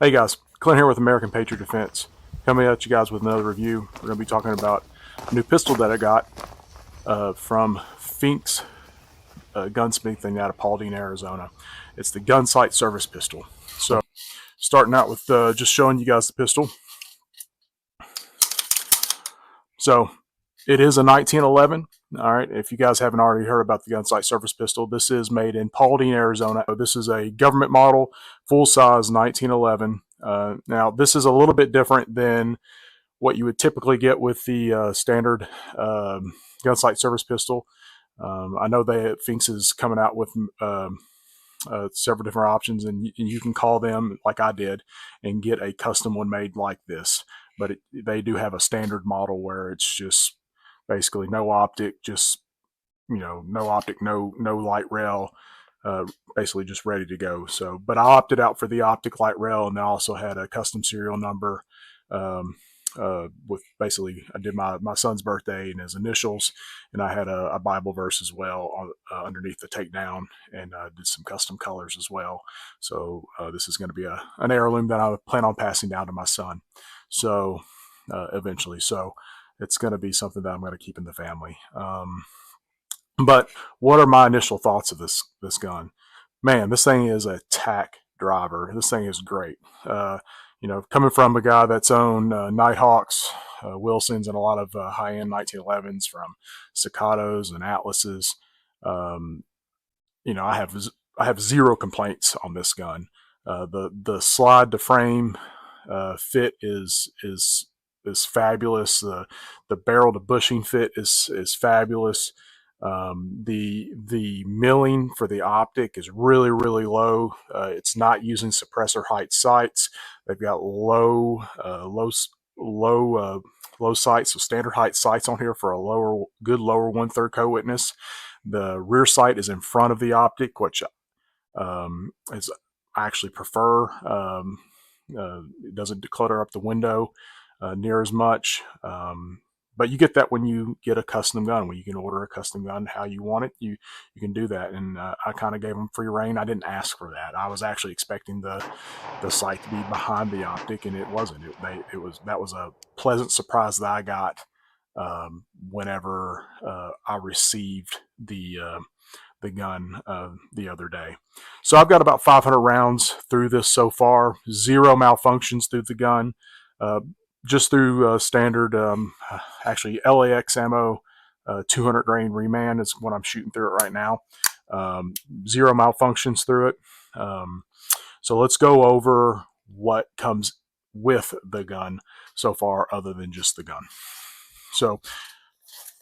Hey guys, Clint here with American Patriot Defense. Coming at you guys with another review. We're going to be talking about a new pistol that I got from Finks Gunsmith out of Paulding, Arizona. It's the Gunsite service pistol. So, starting out with just showing you guys the pistol. So, it is a 1911. All right, if you guys haven't already heard about the Gunsite service pistol, this is made in Paulding, Arizona. This is a government model, full size 1911. Now, this is a little bit different than what you would typically get with the standard Gunsite service pistol. I know that Finks is coming out with several different options, and you can call them like I did and get a custom one made like this. But they do have a standard model where it's just basically no optic, just no optic, no light rail, basically just ready to go. So, but I opted out for the optic light rail, and they also had a custom serial number. With basically, I did my son's birthday and his initials, and I had a Bible verse as well underneath the takedown, and did some custom colors as well. So this is going to be an heirloom that I plan on passing down to my son. So eventually, so it's going to be something that I'm going to keep in the family. But what are my initial thoughts of this gun? Man, this thing is a tack driver. This thing is great. Coming from a guy that's owned Nighthawks, Wilsons, and a lot of high-end 1911s from Staccatos and Atlases, I have zero complaints on this gun. The slide to frame fit is fabulous. The barrel to bushing fit is fabulous. The milling for the optic is really low. It's not using suppressor height sights. They've got low sights, so standard height sights on here for a good lower 1/3 co-witness. The rear sight is in front of the optic, which is I actually prefer. It doesn't declutter up the window near as much. But you get that when you get a custom gun, when you can order a custom gun how you want it, you can do that. And I kind of gave them free reign. I didn't ask for that. I was actually expecting the sight to be behind the optic, and it wasn't. That was a pleasant surprise that I got whenever I received the gun the other day. So I've got about 500 rounds through this so far. Zero malfunctions through the gun. Just through standard, actually LAX ammo, 200 grain reman is what I'm shooting through it right now. Zero malfunctions through it. So let's go over what comes with the gun so far, other than just the gun. So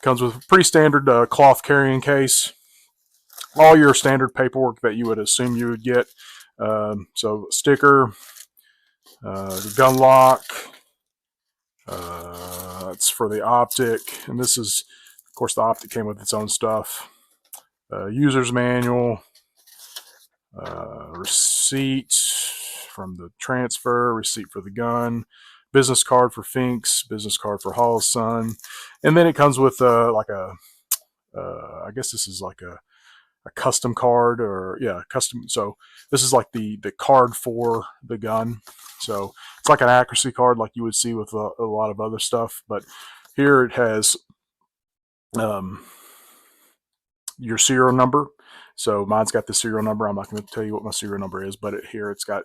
comes with a pretty standard cloth carrying case. All your standard paperwork that you would assume you would get. So sticker, gun lock. That's for the optic, and this is, of course, the optic came with its own stuff. User's manual, receipt from the transfer, receipt for the gun, business card for Finks, business card for Hall's son, and then it comes with I guess this is like a custom card, or yeah, custom. So this is like the card for the gun. So it's like an accuracy card like you would see with a lot of other stuff, but here it has your serial number. So mine's got the serial number. I'm not going to tell you what my serial number is, but here it's got,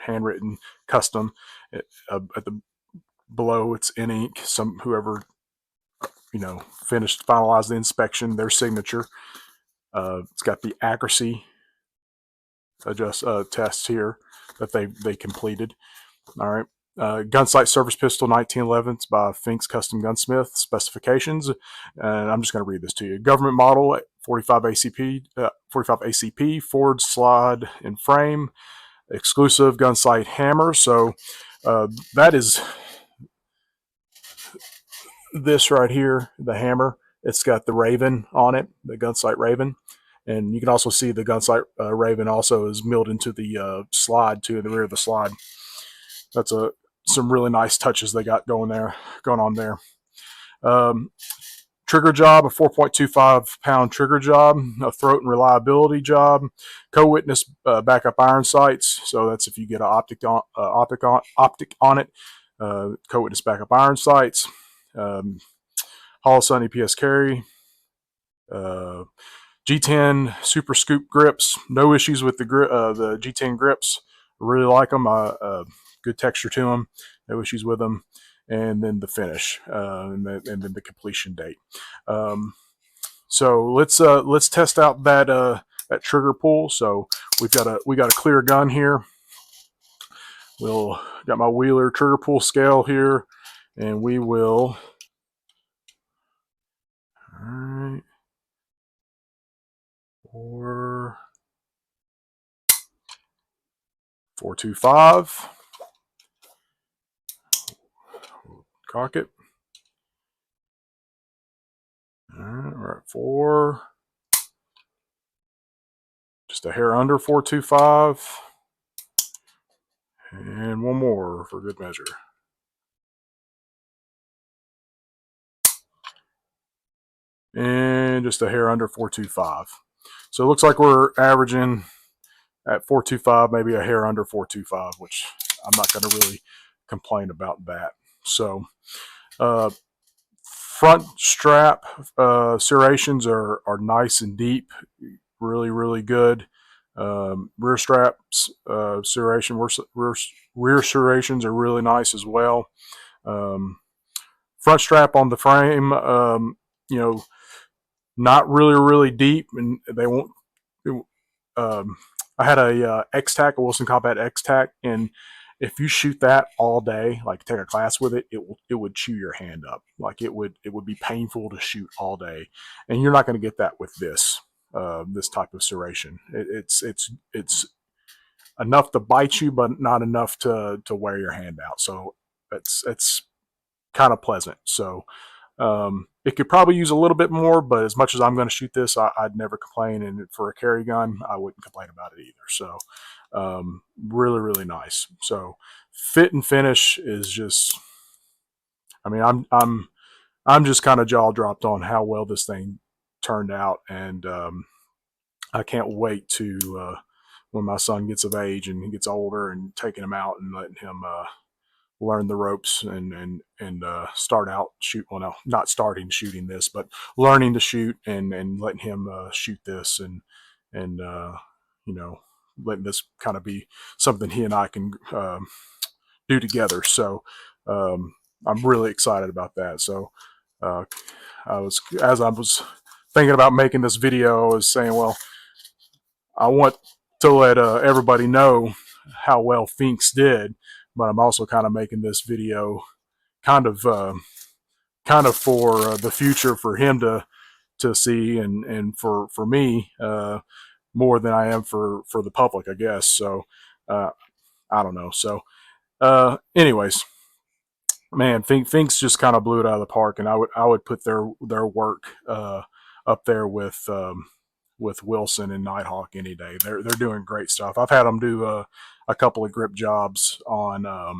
handwritten custom. At the below, it's in ink. Whoever finalized the inspection, their signature. It's got the accuracy tests here that they completed. All right. Gunsite service pistol 1911. It's by Finks Custom Gunsmith. Specifications, and I'm just going to read this to you. Government model 45 ACP, forward slide and frame, exclusive Gunsite hammer. So that is this right here, the hammer. It's got the Raven on it, the Gunsite Raven. And you can also see the Gunsite Raven also is milled into the slide too, in the rear of the slide. That's some really nice touches they got going on there. trigger job, a 4.25 pound trigger job, a throat and reliability job, co-witness backup iron sights. So that's if you get an optic on it. Co-witness backup iron sights. Hollow Sun EPS carry. G10 super scoop grips. No issues with the G10 grips. Really like them. Good texture to them. No issues with them. And then the finish, and then the completion date. So let's test out that trigger pull. So we got a clear gun here. We'll got my Wheeler trigger pull scale here, and we will. All right. 425. Cock it. All right, we're at 4. Just a hair under 425. And one more for good measure. And just a hair under 425. So it looks like we're averaging at 425, maybe a hair under 425, which I'm not going to really complain about that. So front strap serrations are nice and deep, really, really good. Rear straps rear serrations are really nice as well. Front strap on the frame, not really deep, and they won't. I had a X-Tack, a Wilson Combat X-Tack, and if you shoot that all day, like take a class with it, it would chew your hand up. Like it would be painful to shoot all day, and you're not going to get that with this type of serration. It's enough to bite you, but not enough to wear your hand out. So it's kind of pleasant. So it could probably use a little bit more, but as much as I'm going to shoot this, I'd never complain. And for a carry gun, I wouldn't complain about it either. So really, really nice. So fit and finish is just, I mean, I'm just kind of jaw dropped on how well this thing turned out. And I can't wait to, when my son gets of age and he gets older, and taking him out and letting him learn the ropes and start out shoot. Well, no, not starting shooting this, but learning to shoot and letting him shoot this and letting this kind of be something he and I can do together. So I'm really excited about that. So as I was thinking about making this video, I was saying, well, I want to let everybody know how well Finks did, but I'm also kind of making this video kind of for the future, for him to see, and for me more than I am for the public, I guess. So I don't know. So anyways, man, Finks just kind of blew it out of the park, and I would put their work up there with Wilson and Nighthawk any day. They're doing great stuff. I've had them do a couple of grip jobs on a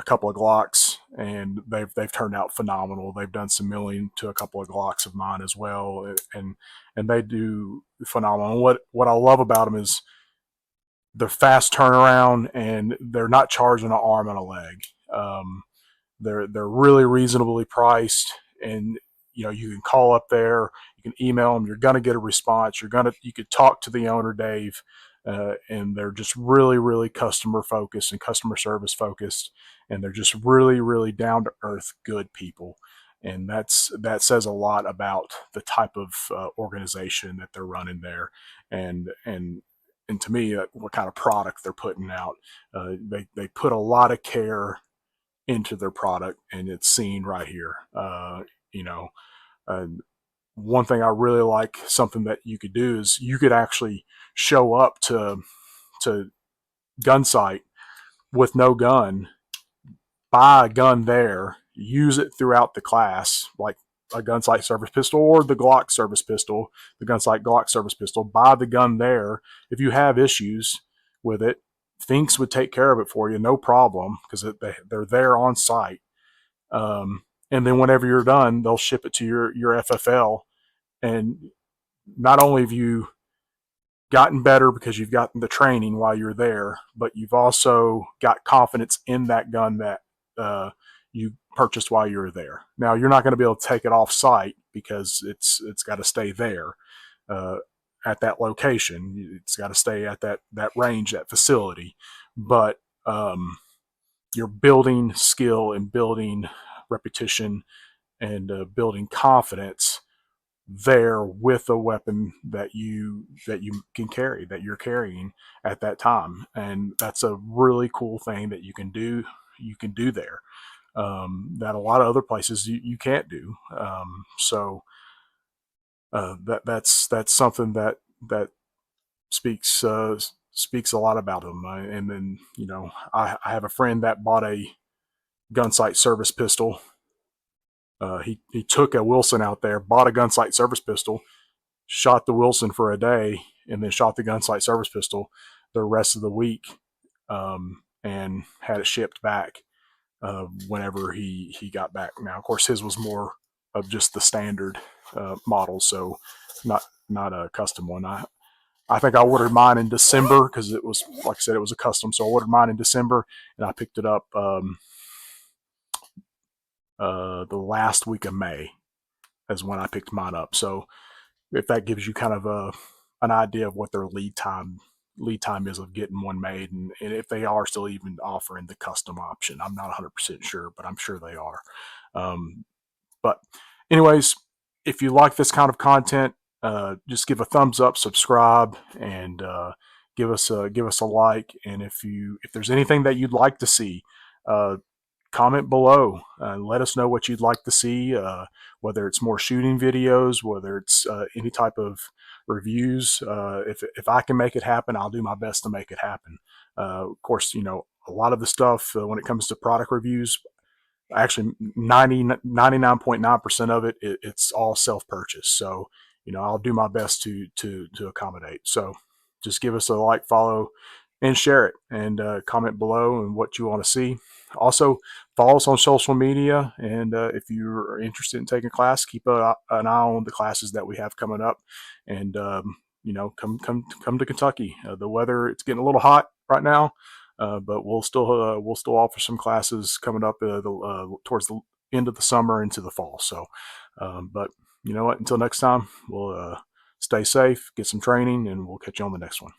couple of Glocks, and they've turned out phenomenal. They've done some milling to a couple of Glocks of mine as well, and they do phenomenal. And what I love about them is the fast turnaround, and they're not charging an arm and a leg. They're really reasonably priced, and you can call up there, you can email them, you're going to get a response. You could talk to the owner, Dave, and they're just really, really customer focused and customer service focused, and they're just really, really down to earth, good people. And that says a lot about the type of organization that they're running there, and to me, what kind of product they're putting out. They put a lot of care into their product, and it's seen right here. One thing I really like, something that you could do, is you could actually show up to Gunsite with no gun, buy a gun there, use it throughout the class, like a Gunsite service pistol or the Glock service pistol, the Gunsite Glock service pistol, buy the gun there. If you have issues with it, Finks would take care of it for you, no problem, because they're there on site. and then whenever you're done, they'll ship it to your FFL. And not only have you gotten better because you've gotten the training while you're there, but you've also got confidence in that gun that you purchased while you were there. Now you're not going to be able to take it off site because it's got to stay there uh, at that location. It's got to stay at that range, that facility. But you're building skill and building repetition and building confidence there with a weapon that you can carry, that you're carrying at that time. And that's a really cool thing that you can do there, that a lot of other places you can't do. That's something that speaks speaks a lot about them. And then I have a friend that bought a Gunsite service pistol. He took a Wilson out there, bought a Gunsite service pistol, shot the Wilson for a day, and then shot the Gunsite service pistol the rest of the week, and had it shipped back whenever he got back. Now, of course, his was more of just the standard model, so not a custom one. I think I ordered mine in December because it was, like I said, it was a custom. So I ordered mine in December, and I picked it up the last week of May is when I picked mine up. So if that gives you kind of an idea of what their lead time is of getting one made, and if they are still even offering the custom option. I'm not 100% sure, but I'm sure they are. But anyways, if you like this kind of content, just give a thumbs up, subscribe, and give us a like. And if there's anything that you'd like to see, comment below. Let us know what you'd like to see, whether it's more shooting videos, whether it's any type of reviews. If I can make it happen, I'll do my best to make it happen. Of course, a lot of the stuff when it comes to product reviews, actually 99.9% of it's all self-purchase. So I'll do my best to accommodate. So just give us a like, follow, and share it, and comment below and what you want to see. Also, follow us on social media, and if you're interested in taking a class, keep an eye on the classes that we have coming up. And come to Kentucky. The weather, it's getting a little hot right now, but we'll still offer some classes coming up towards the end of the summer into the fall. So, but you know what? Until next time, we'll stay safe, get some training, and we'll catch you on the next one.